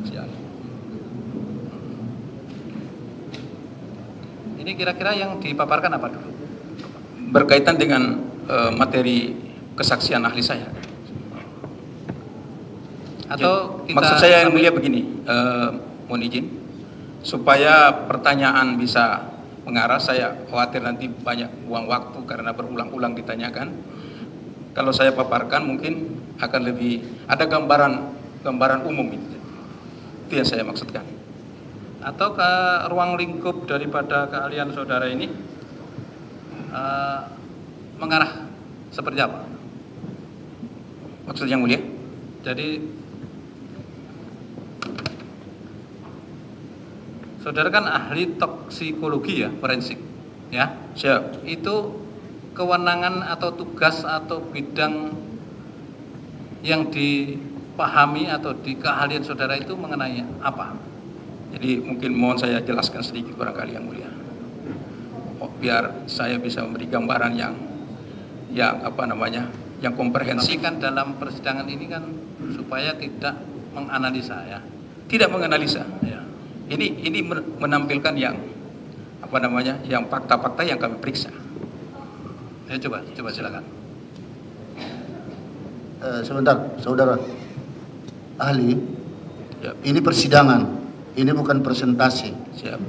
saksi ahli. Ini kira-kira yang dipaparkan apa dulu? Berkaitan dengan materi kesaksian ahli saya. Atau kita maksud saya yang mulia begini, mohon izin, supaya pertanyaan bisa mengarah. Saya khawatir nanti banyak buang waktu karena berulang-ulang ditanyakan. Kalau saya paparkan mungkin akan lebih ada gambaran umum itu yang saya maksudkan. Atau ke ruang lingkup daripada keahlian saudara ini mengarah seperti apa? Maksud yang mulia? Jadi saudara kan ahli toksikologi ya, forensik ya. Siap. Itu kewenangan atau tugas atau bidang yang dipahami atau di keahlian saudara itu mengenai apa? Jadi mungkin mohon saya jelaskan sedikit barangkali yang mulia, biar saya bisa memberi gambaran yang yang komprehensif. Tapi kan dalam persidangan ini kan supaya tidak menganalisa ya. Tidak menganalisa. Ya. Ini menampilkan yang yang fakta-fakta yang kami periksa. Ya coba silakan. Sebentar, saudara ahli. Ya. Ini persidangan, ini bukan presentasi. Siap.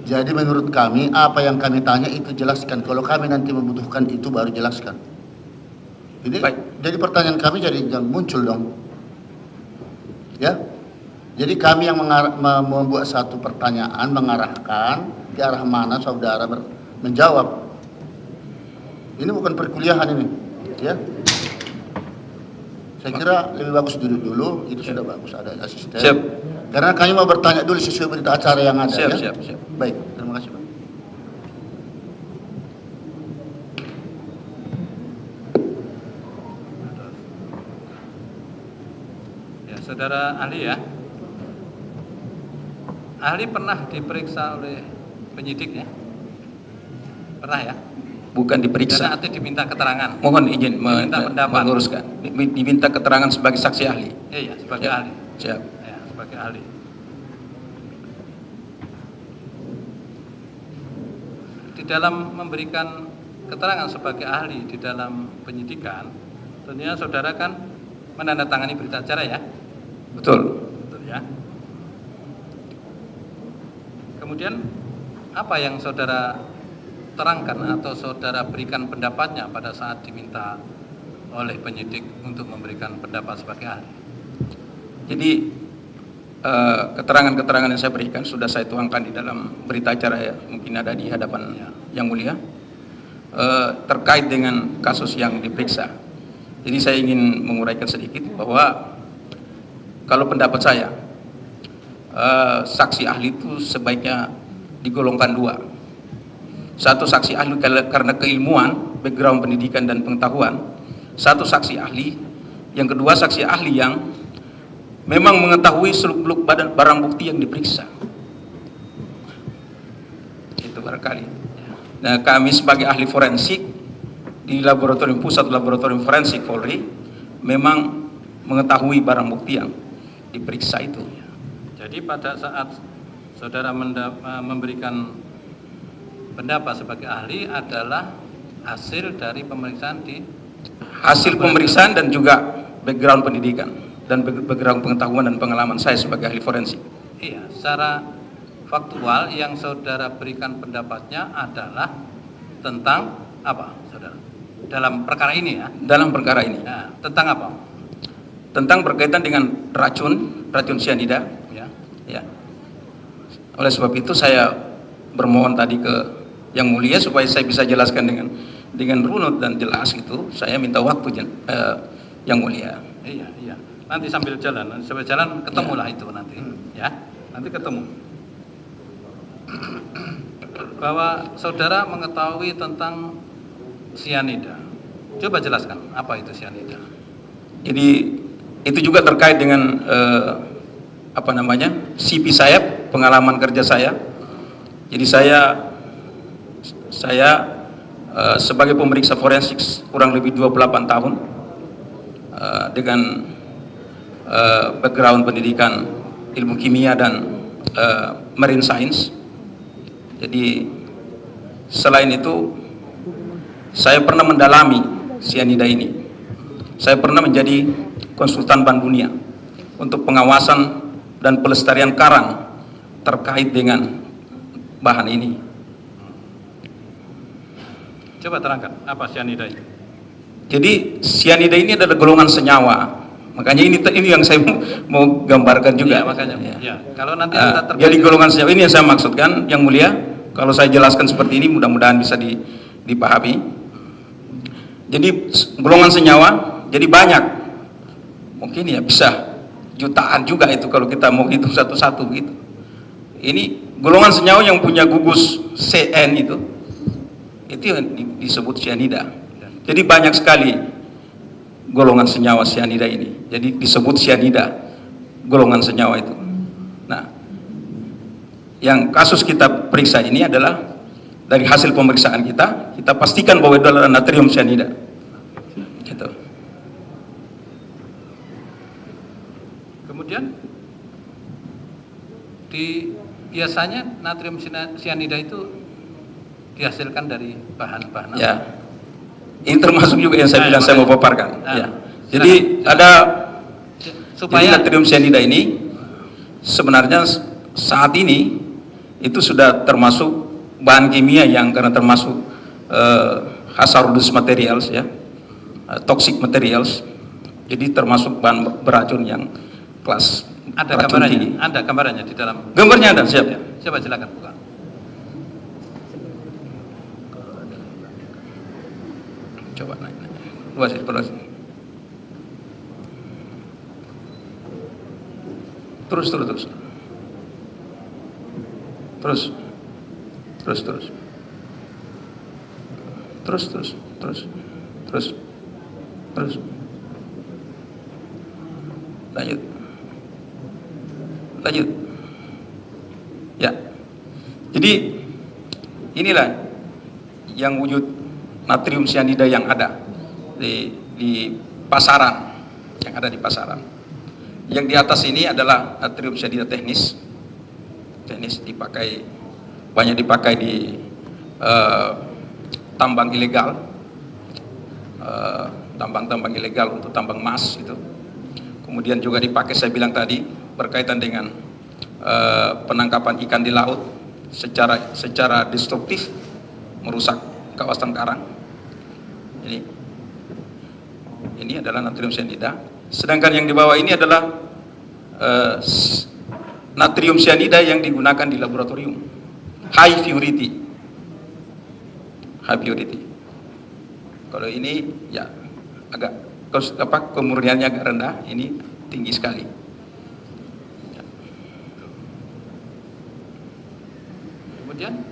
Jadi menurut kami apa yang kami tanya itu jelaskan. Kalau kami nanti membutuhkan itu baru jelaskan. Ini Baik. jadi pertanyaan kami jadi jangan muncul dong. Ya. Jadi kami yang membuat satu pertanyaan mengarahkan ke arah mana saudara menjawab. Ini bukan perkuliahan ini, ya. Saya kira lebih bagus duduk dulu, itu sudah bagus ada asisten. Siap. Karena kami mau bertanya dulu sesuai berita acara yang ada. Siap, ya. siap. Baik, terima kasih Pak. Ya, saudara ahli ya. Ahli pernah diperiksa oleh penyidik ya? Pernah ya? Bukan diperiksa. Karena nanti diminta keterangan. Mohon izin Diminta pendapat. meluruskan. Diminta keterangan sebagai saksi ahli. Iya, sebagai ahli. Siap. Ya, sebagai ahli. Di dalam memberikan keterangan sebagai ahli di dalam penyidikan, tentunya saudara kan menandatangani berita acara ya? Betul. Betul ya. Kemudian apa yang saudara terangkan atau saudara berikan pendapatnya pada saat diminta oleh penyidik untuk memberikan pendapat sebagai ahli? Jadi keterangan-keterangan yang saya berikan sudah saya tuangkan di dalam berita acara ya, mungkin ada di hadapan yang mulia, terkait dengan kasus yang diperiksa. Jadi saya ingin menguraikan sedikit bahwa kalau pendapat saya, saksi ahli itu sebaiknya digolongkan dua. Satu saksi ahli karena keilmuan, background pendidikan dan pengetahuan. Satu saksi ahli, yang kedua saksi ahli yang memang mengetahui seluk-beluk barang bukti yang diperiksa. Itu barangkali. Nah, kami sebagai ahli forensik di laboratorium pusat laboratorium forensik Polri memang mengetahui barang bukti yang diperiksa itu. Jadi pada saat saudara memberikan pendapat sebagai ahli adalah hasil dari pemeriksaan hasil pemeriksaan dan juga background pendidikan dan background pengetahuan dan pengalaman saya sebagai ahli forensik. Iya, secara faktual yang saudara berikan pendapatnya adalah tentang apa, saudara? Dalam perkara ini ya? Dalam perkara ini. Nah, tentang apa? Tentang berkaitan dengan racun cyanida. Ya. Oleh sebab itu saya bermohon tadi ke yang mulia supaya saya bisa jelaskan dengan runut dan jelas itu. Saya minta waktu yang mulia. Iya. Nanti sambil jalan ketemulah itu nanti. Ya, nanti ketemu. Bahwa saudara mengetahui tentang cyanida. Coba jelaskan apa itu cyanida. Jadi itu juga terkait dengan CV saya, pengalaman kerja saya. Jadi saya sebagai pemeriksa forensik kurang lebih 28 tahun dengan background pendidikan ilmu kimia dan marine science. Jadi selain itu saya pernah mendalami cyanida ini. Saya pernah menjadi konsultan Bank Dunia untuk pengawasan dan pelestarian karang terkait dengan bahan ini. Coba terangkan apa cyanida ini? Jadi cyanida ini adalah golongan senyawa. Makanya ini yang saya mau gambarkan juga. Ya, makanya. Ya. Kalau nanti jadi golongan senyawa ini yang saya maksudkan, yang mulia. Kalau saya jelaskan seperti ini, mudah-mudahan bisa dipahami. Jadi golongan senyawa, jadi banyak. Mungkin ya bisa jutaan juga itu kalau kita mau hitung satu-satu gitu. Ini golongan senyawa yang punya gugus Cn itu yang disebut cyanida. Jadi banyak sekali golongan senyawa cyanida ini. Jadi disebut cyanida golongan senyawa itu. Nah, yang kasus kita periksa ini adalah dari hasil pemeriksaan kita pastikan bahwa itu adalah natrium cyanida. Gitu. Kemudian biasanya natrium cyanida itu dihasilkan dari bahan-bahan apa? Ya. Ini termasuk juga yang saya bilang saya mau paparkan. Ya. Jadi supaya natrium cyanida ini sebenarnya saat ini itu sudah termasuk bahan kimia yang karena termasuk hazardous materials ya, toxic materials. Jadi termasuk bahan beracun yang kelas ada racun gambarannya, tinggi. ada gambarannya di dalam. Gambarnya ada, siap. Ya. Coba silakan buka. Coba naik. Luas. Terus. Lanjut. Ya. Jadi inilah yang wujud natrium cyanida yang ada di pasaran, yang ada di pasaran. Yang di atas ini adalah natrium cyanida teknis banyak dipakai di tambang ilegal, tambang ilegal untuk tambang emas itu. Kemudian juga dipakai, saya bilang tadi, berkaitan dengan penangkapan ikan di laut secara destruktif, merusak kawasan karang. Jadi ini adalah natrium cyanida. Sedangkan yang di bawah ini adalah natrium cyanida yang digunakan di laboratorium, high purity. Kalau ini ya agak kemurniannya agak rendah, ini tinggi sekali. Ya. Kemudian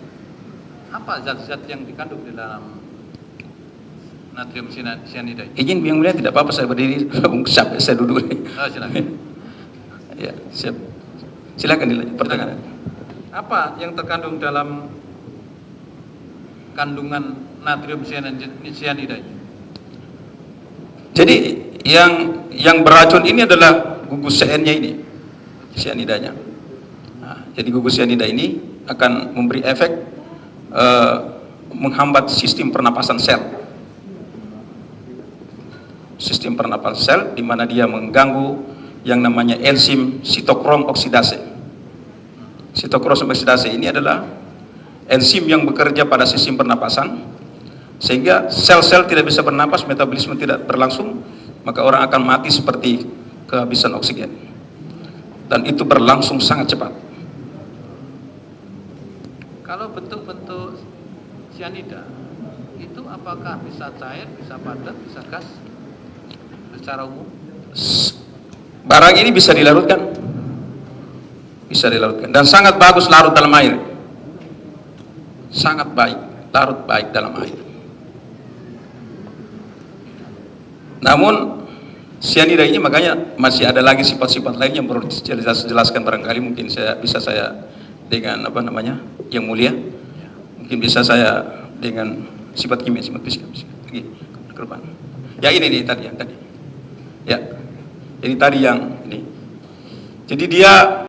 apa zat-zat yang dikandung di dalam natrium cyanida ini? Izin yang mulia, tidak apa-apa saya berdiri, siap saya duduk. Oh, silakan. Ya, siap. Silakan dilanjut pertanyaan. Apa yang terkandung dalam kandungan natrium cyanida ini? Jadi yang beracun ini adalah gugus Cn-nya ini, cyanidanya. Nah, jadi gugus cyanida ini akan memberi efek menghambat sistem pernapasan sel. Sistem pernapasan sel di mana dia mengganggu yang namanya enzim sitokrom oksidase. Sitokrom oksidase ini adalah enzim yang bekerja pada sistem pernapasan, sehingga sel-sel tidak bisa bernapas, metabolisme tidak berlangsung, maka orang akan mati seperti kehabisan oksigen. Dan itu berlangsung sangat cepat. Kalau bentuk-bentuk cyanida itu apakah bisa cair, bisa padat, bisa gas secara umum? Barang ini bisa dilarutkan, dan sangat bagus larut dalam air, sangat baik, larut baik dalam air. Namun cyanida ini makanya masih ada lagi sifat-sifat lain yang perlu dijelaskan, barangkali mungkin bisa saya dengan yang mulia, mungkin bisa saya dengan sifat kimia, sifat fisika ke depan. Ya ini tadi yang tadi. Ya. Jadi tadi yang ini. Jadi dia